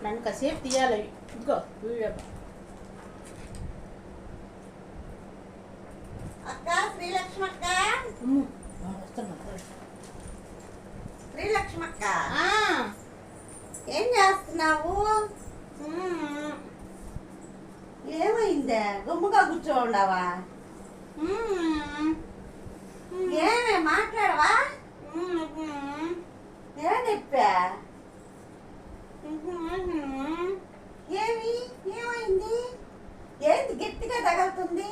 నన్ను కాసేపు తీయాలి. ఇదిగో వీడియో. అక్క శ్రీలక్ష్మి అక్క, శ్రీలక్ష్మి అక్క ఏం చేస్తున్నావు? ఏమైందే గుమ్ముగా కూర్చోండావా? ఏమే మాట్లాడవా? ఏం చెప్పా? ఏమైంది? ఏంది గట్టిగా తగులుతుంది?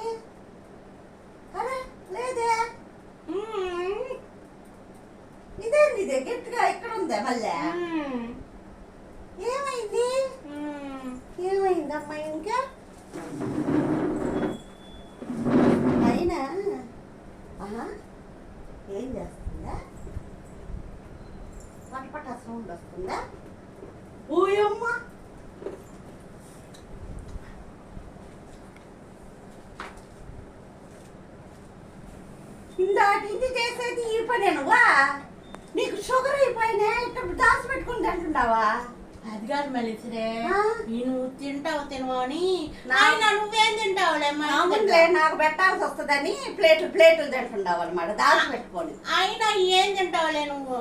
అరే లేదే, ఇదేంది ఇదే గట్టిగా ఇక్కడ ఉందా మళ్ళా? ఏమైంది? ఏమైందమ్మా? ఇంకా అయినా ఏం చేస్తుందా? పటపట సౌండ్ వస్తుందా? ఓయమ్మ, ఇందాటింది చేసేది ఈ పని నువ్వా? నీకు షుగర్ అయిపోయినా ఇట్లా దాచి పెట్టుకుని తింటున్నావా? అది కాదు మళ్ళీసరే, నువ్వు తింటావు తినవని నువ్వేం తింటావులే. నాకు పెట్టాల్సి వస్తుందని ప్లేట్లు తింటున్నావు అనమాట దాచి పెట్టుకొని. అయినా ఏం తింటావులే నువ్వు?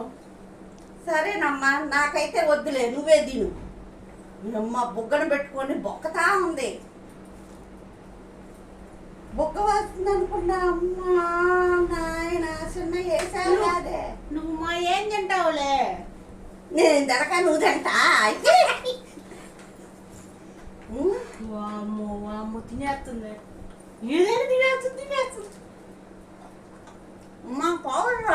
సరేనమ్మా, నాకైతే వద్దులే, నువ్వే తిను. అమ్మ బుగ్గను పెట్టుకొని బొక్కతా ఉంది. బొక్క వస్తుంది అనుకున్నా. అమ్మా నాయన చిన్న వేసావు కాదే. నువ్వు మా ఏం తింటావులే? నేను తినక నువ్వు తింటా అయితే. వామ్మో వామ్మో, తినేస్తుంది. ఏదైనా తినేస్తుంది. మా పౌడర్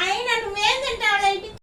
అయినా నువ్వేం తింటావులే?